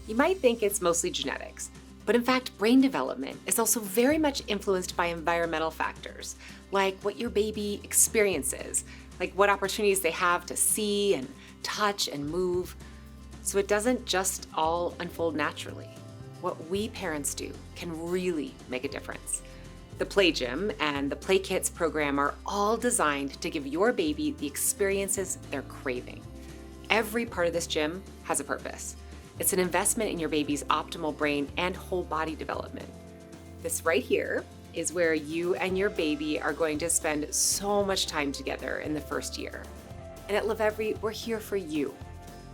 You might think it's mostly genetics, but in fact, brain development is also very much influenced by environmental factors, like what your baby experiences, like what opportunities they have to see and touch and move. So it doesn't just all unfold naturally. What we parents do can really make a difference. The Play Gym and the Play Kits program are all designed to give your baby the experiences they're craving. Every part of this gym has a purpose. It's an investment in your baby's optimal brain and whole body development. This right here is where you and your baby are going to spend so much time together in the first year. And at Lovevery, we're here for you.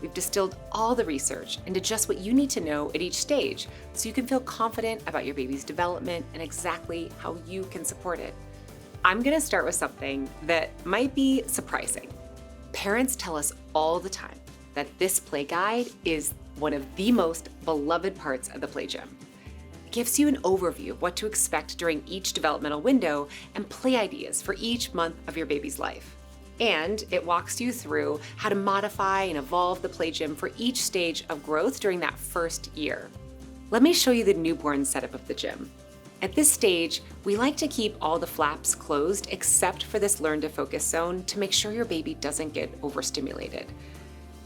We've distilled all the research into just what you need to know at each stage so you can feel confident about your baby's development and exactly how you can support it. I'm going to start with something that might be surprising. Parents tell us all the time that this play guide is one of the most beloved parts of the Play Gym. It gives you an overview of what to expect during each developmental window and play ideas for each month of your baby's life. And it walks you through how to modify and evolve the Play Gym for each stage of growth during that first year. Let me show you the newborn setup of the gym. At this stage, we like to keep all the flaps closed except for this learn to focus zone to make sure your baby doesn't get overstimulated.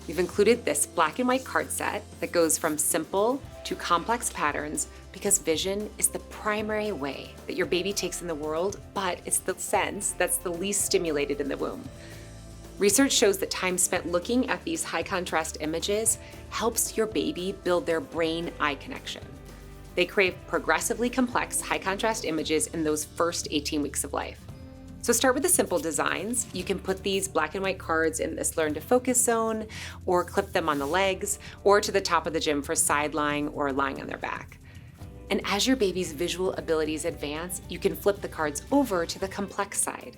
We've included this black and white card set that goes from simple to complex patterns because vision is the primary way that your baby takes in the world, but it's the sense that's the least stimulated in the womb. Research shows that time spent looking at these high contrast images helps your baby build their brain-eye connection. They crave progressively complex high contrast images in those first 18 weeks of life. So start with the simple designs. You can put these black and white cards in this learn to focus zone, or clip them on the legs, or to the top of the gym for side lying or lying on their back. And as your baby's visual abilities advance, you can flip the cards over to the complex side.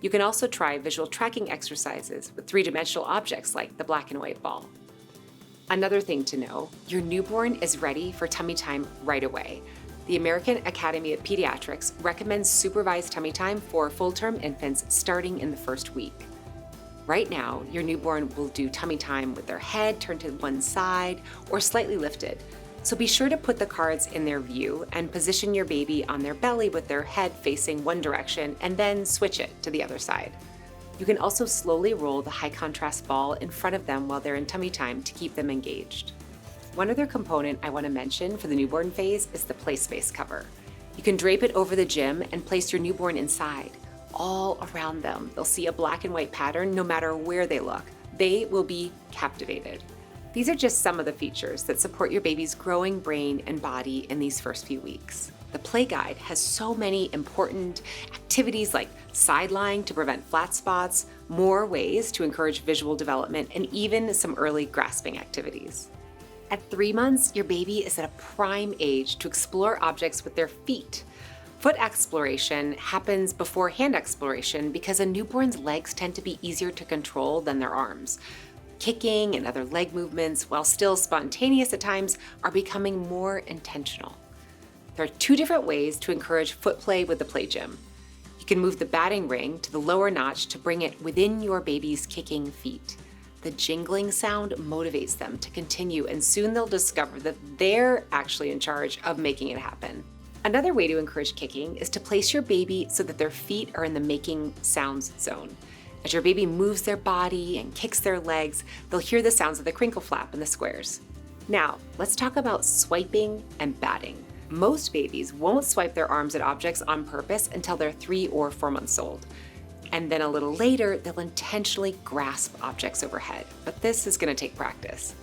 You can also try visual tracking exercises with three-dimensional objects like the black and white ball. Another thing to know, your newborn is ready for tummy time right away. The American Academy of Pediatrics recommends supervised tummy time for full-term infants starting in the first week. Right now, your newborn will do tummy time with their head turned to one side or slightly lifted. So be sure to put the cards in their view and position your baby on their belly with their head facing one direction and then switch it to the other side. You can also slowly roll the high contrast ball in front of them while they're in tummy time to keep them engaged. One other component I want to mention for the newborn phase is the play space cover. You can drape it over the gym and place your newborn inside. All around them, they'll see a black and white pattern no matter where they look. They will be captivated. These are just some of the features that support your baby's growing brain and body in these first few weeks. The play guide has so many important activities like side lying to prevent flat spots, more ways to encourage visual development, and even some early grasping activities. At 3 months, your baby is at a prime age to explore objects with their feet. Foot exploration happens before hand exploration because a newborn's legs tend to be easier to control than their arms. Kicking and other leg movements, while still spontaneous at times, are becoming more intentional. There are 2 different ways to encourage foot play with the Play Gym. You can move the batting ring to the lower notch to bring it within your baby's kicking feet. The jingling sound motivates them to continue, and soon they'll discover that they're actually in charge of making it happen. Another way to encourage kicking is to place your baby so that their feet are in the making sounds zone. As your baby moves their body and kicks their legs, they'll hear the sounds of the crinkle flap and the squares. Now, let's talk about swiping and batting. Most babies won't swipe their arms at objects on purpose until they're 3 or 4 months old. And then a little later, they'll intentionally grasp objects overhead, but this is going to take practice.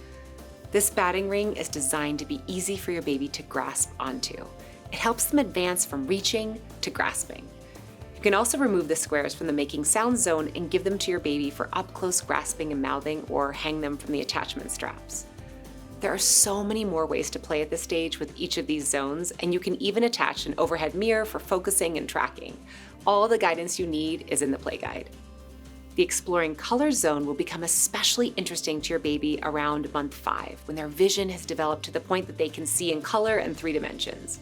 This batting ring is designed to be easy for your baby to grasp onto. It helps them advance from reaching to grasping. You can also remove the squares from the making sound zone and give them to your baby for up-close grasping and mouthing, or hang them from the attachment straps. There are so many more ways to play at this stage with each of these zones, and you can even attach an overhead mirror for focusing and tracking. All the guidance you need is in the play guide. The exploring colors zone will become especially interesting to your baby around month 5, when their vision has developed to the point that they can see in color and 3 dimensions.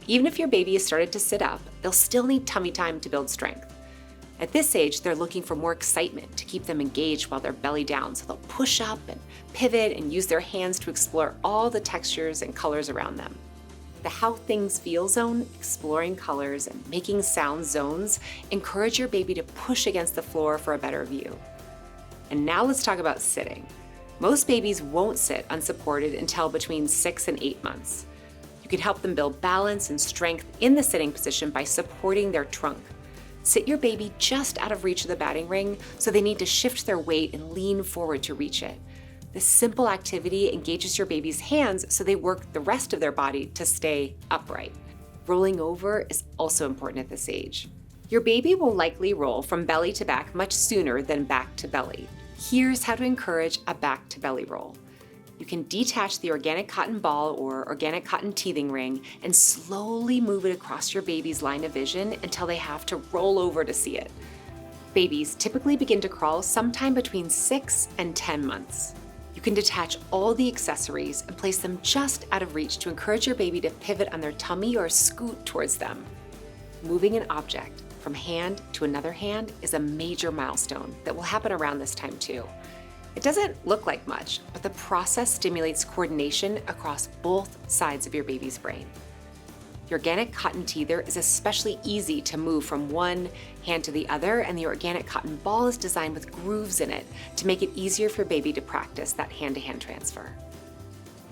Even if your baby has started to sit up, they'll still need tummy time to build strength. At this age, they're looking for more excitement to keep them engaged while they're belly down, so they'll push up and pivot and use their hands to explore all the textures and colors around them. The How Things Feel zone, exploring colors and making sound zones, encourage your baby to push against the floor for a better view. And now let's talk about sitting. Most babies won't sit unsupported until between 6 and 8 months. You can help them build balance and strength in the sitting position by supporting their trunk. Sit your baby just out of reach of the batting ring, so they need to shift their weight and lean forward to reach it. This simple activity engages your baby's hands so they work the rest of their body to stay upright. Rolling over is also important at this age. Your baby will likely roll from belly to back much sooner than back to belly. Here's how to encourage a back to belly roll. You can detach the organic cotton ball or organic cotton teething ring and slowly move it across your baby's line of vision until they have to roll over to see it. Babies typically begin to crawl sometime between 6 and 10 months. You can detach all the accessories and place them just out of reach to encourage your baby to pivot on their tummy or scoot towards them. Moving an object from hand to another hand is a major milestone that will happen around this time too. It doesn't look like much, but the process stimulates coordination across both sides of your baby's brain. The organic cotton teether is especially easy to move from one hand to the other, and the organic cotton ball is designed with grooves in it to make it easier for baby to practice that hand-to-hand transfer.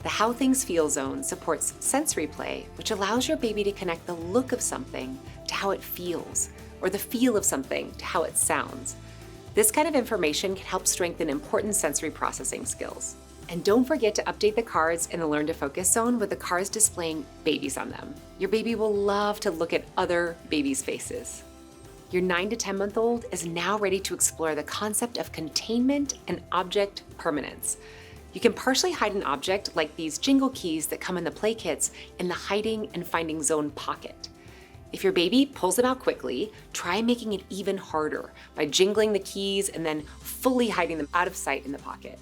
The How Things Feel zone supports sensory play, which allows your baby to connect the look of something to how it feels, or the feel of something to how it sounds. This kind of information can help strengthen important sensory processing skills. And don't forget to update the cards in the Learn to Focus zone with the cards displaying babies on them. Your baby will love to look at other babies' faces. Your 9 to 10-month-old is now ready to explore the concept of containment and object permanence. You can partially hide an object, like these jingle keys that come in the play kits, in the hiding and finding zone pocket. If your baby pulls them out quickly, try making it even harder by jingling the keys and then fully hiding them out of sight in the pocket.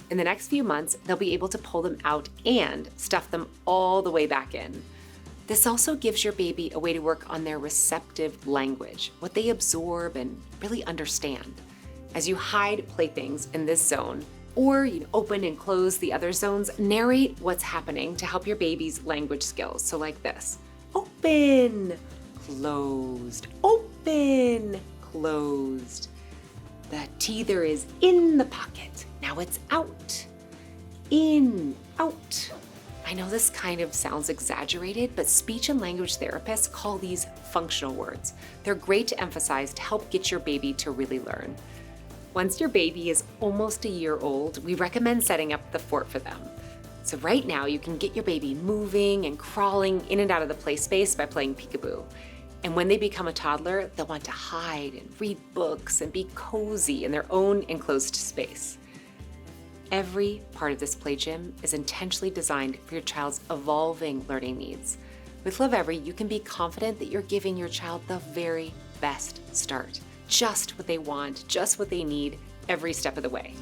In the next few months, they'll be able to pull them out and stuff them all the way back in. This also gives your baby a way to work on their receptive language, what they absorb and really understand. As you hide playthings in this zone, or you open and close the other zones, narrate what's happening to help your baby's language skills. So like this: open, closed, open, closed. The teether is in the pocket. Now it's out, in, out. I know this kind of sounds exaggerated, but speech and language therapists call these functional words. They're great to emphasize to help get your baby to really learn. Once your baby is almost a year old, we recommend setting up the fort for them. So right now you can get your baby moving and crawling in and out of the play space by playing peekaboo. And when they become a toddler, they'll want to hide and read books and be cozy in their own enclosed space. Every part of this play gym is intentionally designed for your child's evolving learning needs. With Lovevery, you can be confident that you're giving your child the very best start. Just what they want, just what they need, every step of the way.